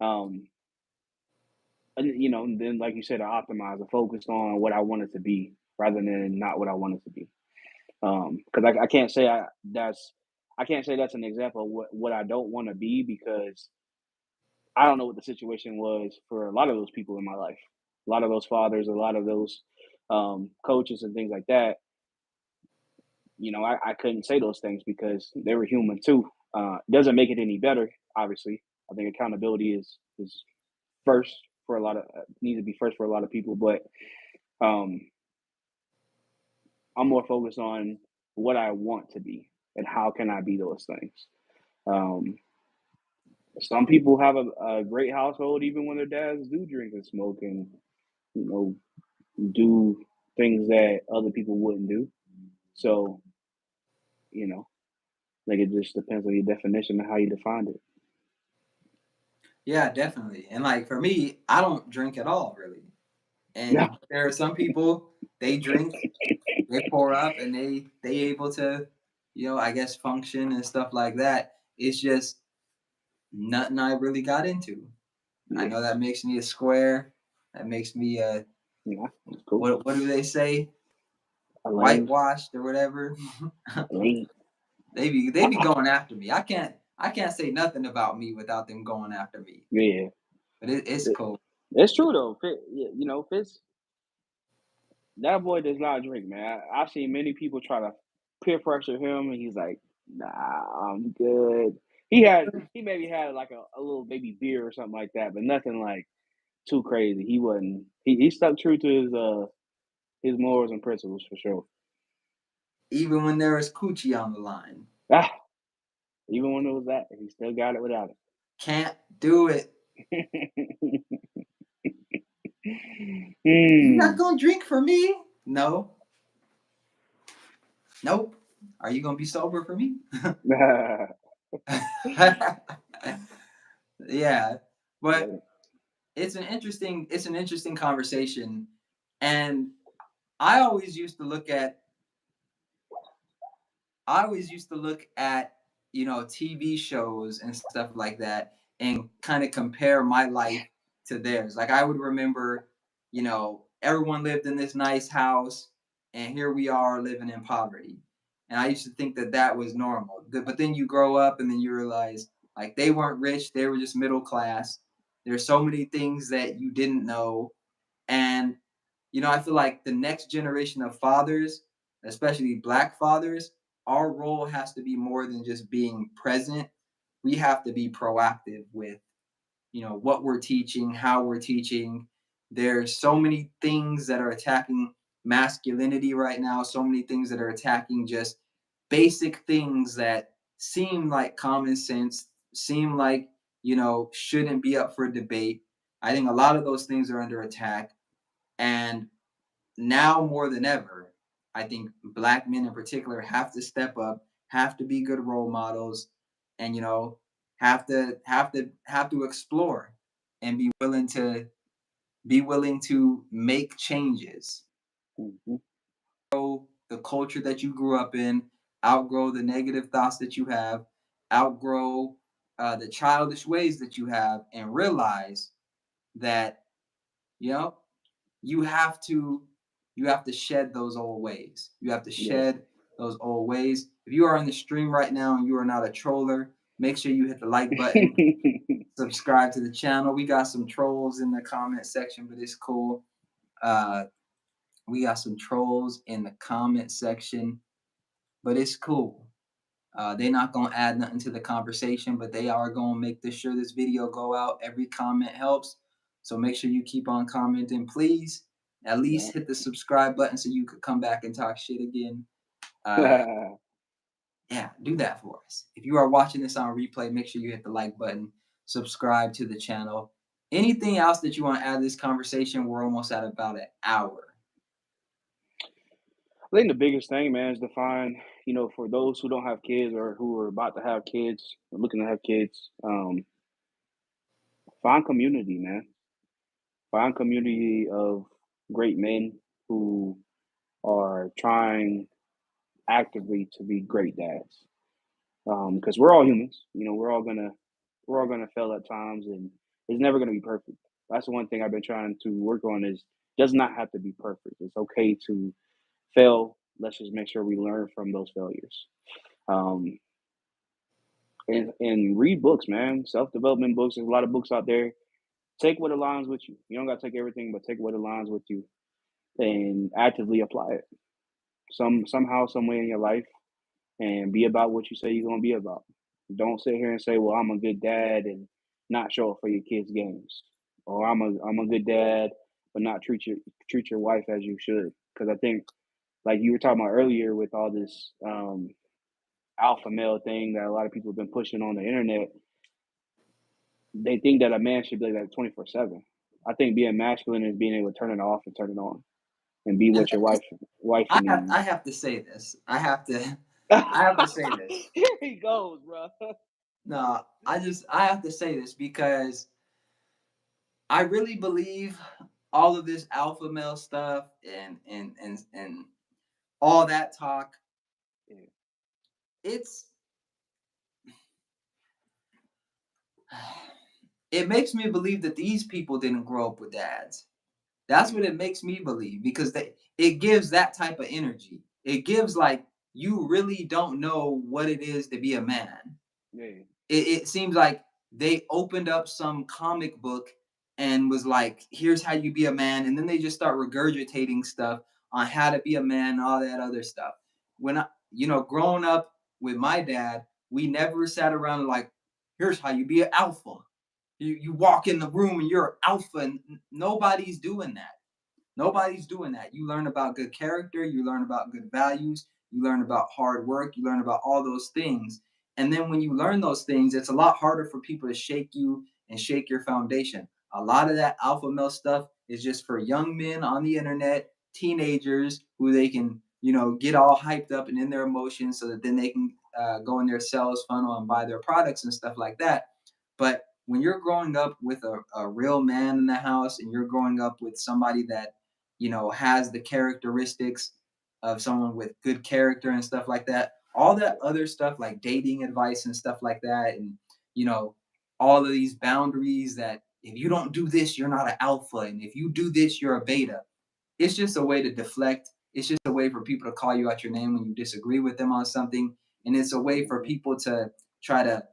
Um, and then like you said, I optimized, I focused on what I wanted to be rather than not what I wanted to be. Because I can't say I can't say that's an example of what I don't want to be because I don't know what the situation was for a lot of those people in my life. A lot of those fathers, a lot of those coaches and things like that. I couldn't say those things because they were human too. Doesn't make it any better, obviously. I think accountability is first for a lot of needs to be first for a lot of people, but um, I'm more focused on what I want to be and how can I be those things. Um, some people have a great household even when their dads do drink and smoke and you know do things that other people wouldn't do. So you know, like it just depends on your definition and how you defined it. yeah, definitely. And like for me, I don't drink at all, really. Yeah, And there are some people, they drink, they pour up, and they able to, I guess, function and stuff like that. It's just nothing I really got into. I yeah, know that makes me a square. That makes me a, yeah. That's cool. what do they say? A lame, Whitewashed or whatever. lame. They be going after me. I can't say nothing about me without them going after me. Yeah, But it's it, cool. it's true though. Fitz, that boy does not drink, man. I've seen many people try to peer pressure him, and he's like, "Nah, I'm good." He maybe had like a little baby beer or something like that, but nothing like too crazy. He wasn't. He stuck true to his morals and principles for sure. Even when there is coochie on the line. Ah, even when it was that, he still got it without Can't do it. it. You not Hmm. gonna drink for me? No. Nope. Are you gonna be sober for me? Yeah. But it's an interesting conversation. And I always used to look at I always used to look at, TV shows and stuff like that, and kind of compare my life to theirs. Like I would remember, everyone lived in this nice house, and here we are living in poverty. And I used to think that that was normal. But then you grow up and then you realize, like, they weren't rich, they were just middle class. There's so many things that you didn't know. And, I feel like the next generation of fathers, especially black fathers, our role has to be more than just being present. We have to be proactive with, what we're teaching, how we're teaching. There's so many things that are attacking masculinity right now, so many things that are attacking just basic things that seem like common sense, seem like, shouldn't be up for debate. I think a lot of those things are under attack. And now more than ever, I think black men in particular have to step up, have to be good role models, and have to explore and be willing to make changes. Mhm. The culture that you grew up in, outgrow the negative thoughts that you have, outgrow the childish ways that you have, and realize that you know you have to shed those old ways. You have to Yeah. shed those old ways. If you are on the stream right now and you are not a troller, make sure you hit the like button, subscribe to the channel. We got some trolls in the comment section, but it's cool. Uh, we got some trolls in the comment section, but it's cool. They're not gonna add nothing to the conversation, but they are gonna make sure this video go out. Every comment helps, so make sure you keep on commenting. Please, at Yeah. least hit the subscribe button so you could come back and talk shit again. Uh, yeah, do that for us. If you are watching this on replay, make sure you hit the like button, subscribe to the channel. Anything else that you want to add to this conversation? We're almost at about an hour. I think the biggest thing, man, is to find, for those who don't have kids or who are about to have kids or looking to have kids, find community, man. Find community of great men who are trying actively to be great dads. Because we're all humans, we're all gonna fail at times, and it's never gonna be perfect. That's the one thing I've been trying to work on is does not have to be perfect. It's okay to fail. Let's just make sure we learn from those failures. Um, and read books, man. Self development books. There's a lot of books out there. Take what aligns with you. You don't gotta take everything, but take what aligns with you and actively apply it. Somehow, some way in your life, and be about what you say you're gonna be about. Don't sit here and say, "Well, I'm a good dad," and not show up for your kids' games, or I'm a good dad, but not treat your wife as you should. Because I think, like you were talking about earlier, with all this alpha male thing that a lot of people have been pushing on the internet, they think that a man should be like that 24/7. I think being masculine is being able to turn it off and turn it on, and be And what your wife I have I needs. have to say this. I have to say this. Here he goes, bro. No, I have to say this because I really believe all of this alpha male stuff and all that talk. Yeah, It's it makes me believe that these people didn't grow up with dads. That's what yeah, it makes me believe because it gives that type of energy. It gives like you really don't know what it is to be a man. yeah. It seems like they opened up some comic book and was like, here's how you be a man. And then they just start regurgitating stuff on how to be a man and all that other stuff. When growing up with my dad, we never sat around and like, here's how you be an alpha. You walk in the room and you're an alpha, and nobody's doing that. Nobody's doing that. You learn about good character, you learn about good values, you learn about hard work, you learn about all those things. And then when you learn those things, it's a lot harder for people to shake you and shake your foundation. A lot of that alpha male stuff is just for young men on the internet, teenagers who they can, get all hyped up and in their emotions so that then they can go in their sales funnel and buy their products and stuff like that. But when you're growing up with a real man in the house and you're growing up with somebody that has the characteristics of someone with good character and stuff like that. All that other stuff like dating advice and stuff like that, and you know, all of these boundaries that if you don't do this, you're not an alpha, and if you do this, you're a beta. It's just a way to deflect. It's just a way for people to call you out your name when you disagree with them on something, and it's a way for Mhm. people to try to,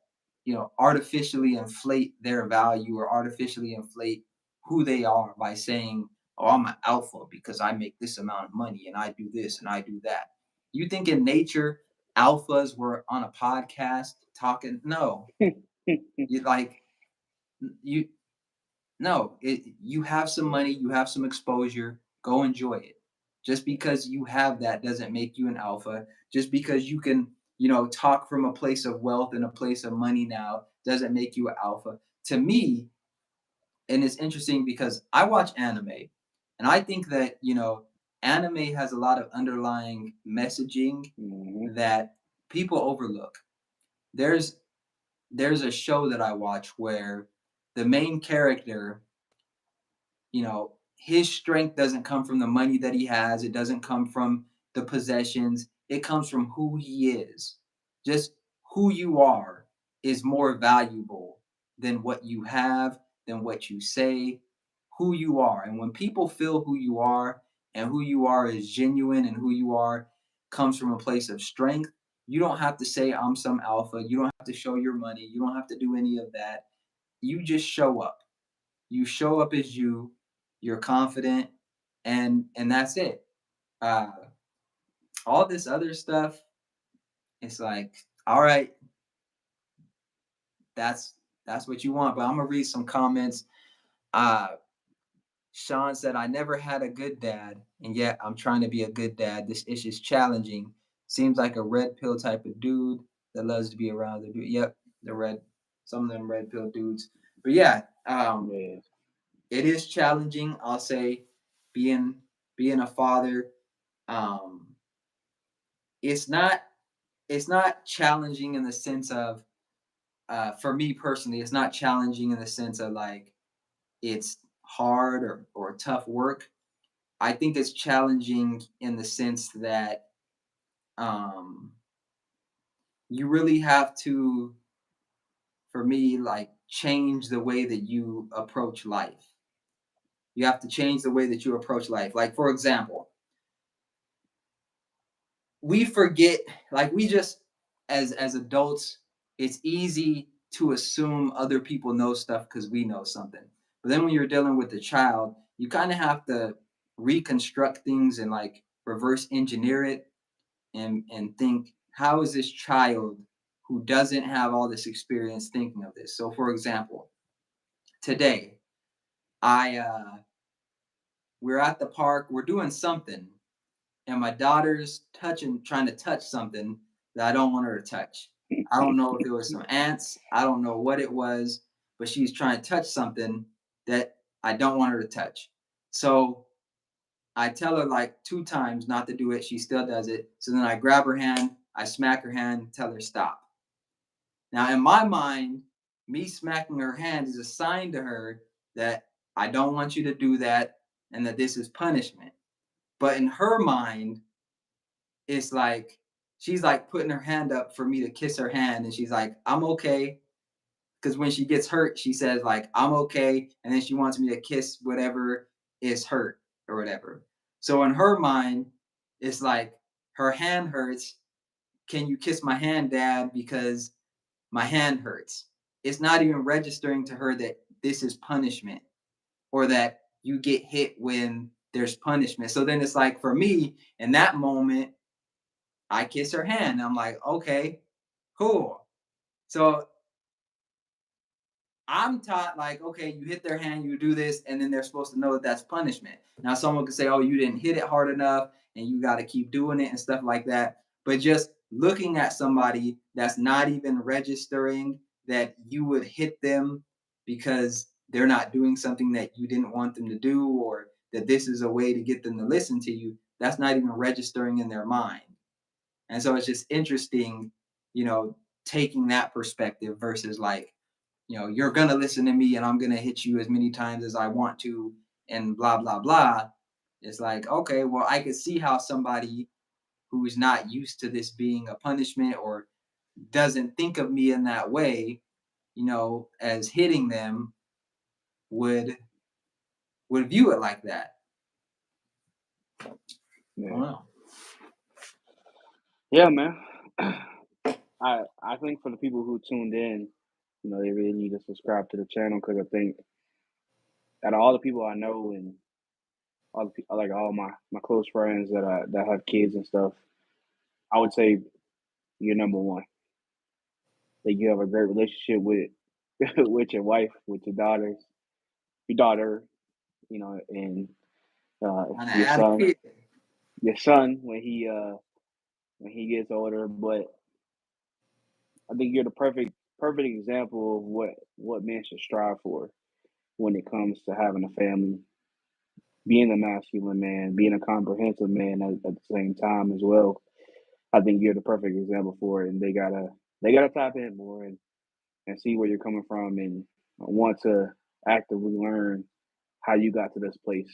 artificially inflate their value or artificially inflate who they are by saying, "Oh, I'm an alpha because I make this amount of money and I do this and I do that." You think in nature alphas were on a podcast talking? No, you like you no, you have some Yeah. money, you have some exposure, go enjoy it. Just because you have that doesn't make you an alpha. Just because you can, talk from a place of wealth and a place of money now doesn't make you an alpha. To me, and it's interesting because I watch anime, and I think that anime has a lot of underlying messaging Mhm. that people overlook. There's there's a show that I watch where the main character, his strength doesn't come from the money that he has. It doesn't come from the possessions. It comes from who he is. Just who you are is more valuable than what you have, than what you say, who you are. And when people feel who you are and who you are is genuine and who you are comes from a place of strength, you don't have to say, I'm some alpha. You don't have to show your money. You don't have to do any of that. You just show up. You show up as you, you're confident, and that's it. Uh, all this other stuff, it's like, all right, that's that's what you want. But I'm gonna read some comments. Uh, Sean said, I never had a good dad, and yet I'm trying to be a good dad. This issue's challenging. Seems like a red pill type of dude that loves to be around the dude. Yep, the red, some of them red pill dudes. But yeah, Yeah. it is challenging. I'll say, being being a father. Um, it's not it's not challenging in the sense of for me personally, it's not challenging in the sense of like it's hard or tough work. I think it's challenging in the sense that um, you really have to, for me, like change the way that you approach life. You have to change the way that you approach life. Like, for example, we forget, like we just as adults, it's easy to assume other people know stuff because we know something. But then when you're dealing with a child, you kind of have to reconstruct things and like reverse engineer it and think, how is this child who doesn't have all this experience thinking of this? So for example, today I we're at the park, we're doing something, and my daughter's trying to touch something that I don't want her to touch. I don't know if it was some ants, I don't know what it was, but she's trying to touch something that I don't want her to touch. So I tell her like 2 times not to do it. She still does it. So then I grab her hand, I smack her hand, tell her stop. Now, in my mind, me smacking her hand is a sign to her that I don't want you to do that and that this is punishment. But in her mind, it's like she's like putting her hand up for me to kiss her hand, and she's like, I'm okay. Because when she gets hurt, she says, like, I'm okay. And then she wants me to kiss whatever is hurt or whatever. So in her mind, it's like her hand hurts. Can you kiss my hand, dad? Because my hand hurts. It's not even registering to her that this is punishment or that you get hit when there's punishment. So then it's like for me in that moment, I kiss her hand. I'm like, okay, cool. So I'm taught like, okay, you hit their hand, you do this, and then they're supposed to know that that's punishment. Now, someone could say, oh, you didn't hit it hard enough, and you got to keep doing it and stuff like that. But just looking at somebody that's not even registering that you would hit them because they're not doing something that you didn't want them to do, or that this is a way to get them to listen to you, that's not even registering in their mind. And so it's just interesting, you know, taking that perspective versus like, you're gonna listen to me and I'm gonna hit you as many times as I want to and blah blah blah. It's like, okay, well, I could see how somebody who is not used to this being a punishment or doesn't think of me in that way, as hitting them would view it like that. I don't Yeah. know. Yeah, man. I think for the people who tuned in, they really need to subscribe to the channel because I think out of all the people I know and like all my close friends that have kids and stuff, I would say you're number one. That you have a great relationship with with your wife, with your daughter, and Kind of your add a son, kid. when he gets older. But I think you're the perfect example of what men should strive for. when it comes to having a family, being a masculine man, being a comprehensive man at the same time as well. I think you're the perfect example for it, and they gotta tap in more and see where you're coming from and want to actively learn how you got to this place.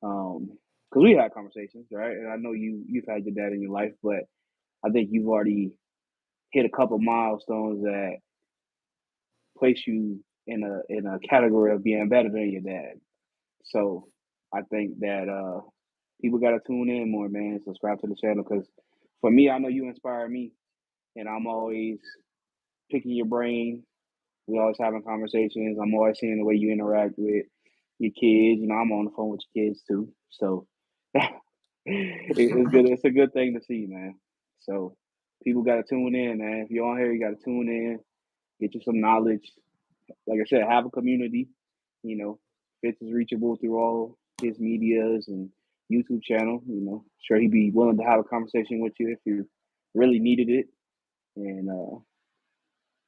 Because we had conversations, right? And I know you've had your dad in your life, but I think you've already hit a couple milestones that place you in a category of being better than your dad. So I think that people got to tune in more, man. Subscribe to the channel because for me, I know you inspire me, and I'm always picking your brain. We always having conversations. I'm always seeing the way you interact with your kids. You know, I'm on the phone with your kids too. So it's good. It's a good thing to see, man. So people got to tune in, man. If you're on here, you got to tune in, get you some knowledge. Like I said, have a community. You know, Fitz is reachable through all his medias and YouTube channel. You know, sure he'd be willing to have a conversation with you if you really needed it, and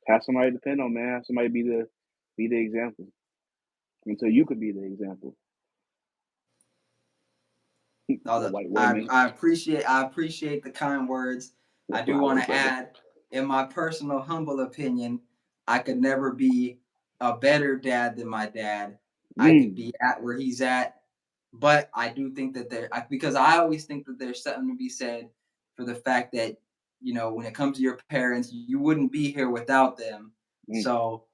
have somebody to depend on, man. Have somebody be the example until you could be the example. No, The white women, I appreciate the kind words. the I do want flowers, to brother. add, in my personal humble opinion, I could never be a better dad than my dad. I could Mm, be at where he's at, but I do think that because I always think that there's something to be said for the fact that, when it comes to your parents, you wouldn't be here without them. mm. So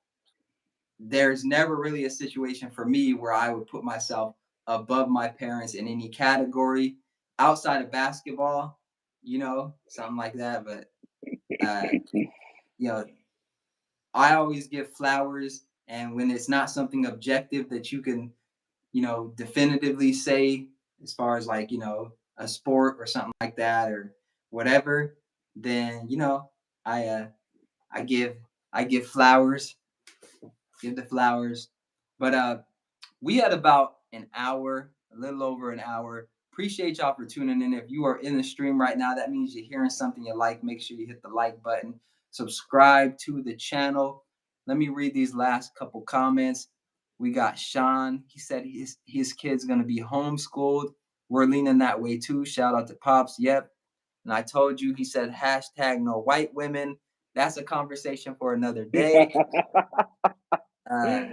there's never really a situation for me where I would put myself above my parents in any category outside of basketball, something like that. But uh, you know, I always give flowers, and when it's not something objective that you can, definitively say as far as like, a sport or something like that or whatever, then I uh I give I give flowers, give the flowers. But we had about an hour, a little over an hour. Appreciate y'all for tuning in. If you are in the stream right now, that means you're hearing something you like. Make sure you hit the like button. Subscribe to the channel. Let me read these last couple comments. We got Sean. He said his kid's gonna be homeschooled. We're leaning that way too. Shout out to Pops. Yep. And I told you, he said hashtag no white women. That's a conversation for another day. Uh,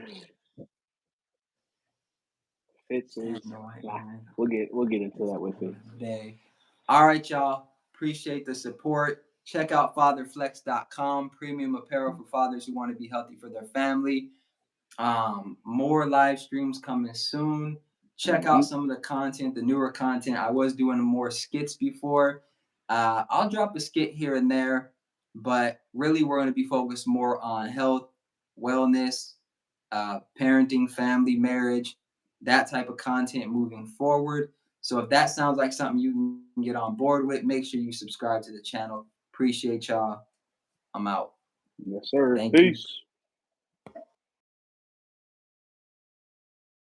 Fitz hashtag is no white nah. women. We'll get into that with Fitz. Day. All right, y'all. Appreciate the support. Check out fatherflex.com, premium apparel for fathers who want to be healthy for their family. More live streams coming soon. Check out Hmm. some of the content, the newer content. I was doing more skits before. I'll drop a skit here and there, but really we're going to be focused more on health, wellness, parenting, family, marriage, that type of content moving forward. So if that sounds like something you can get on board with, make sure you subscribe to the channel. Appreciate y'all. I'm out. Yes, sir. Thank you. Peace.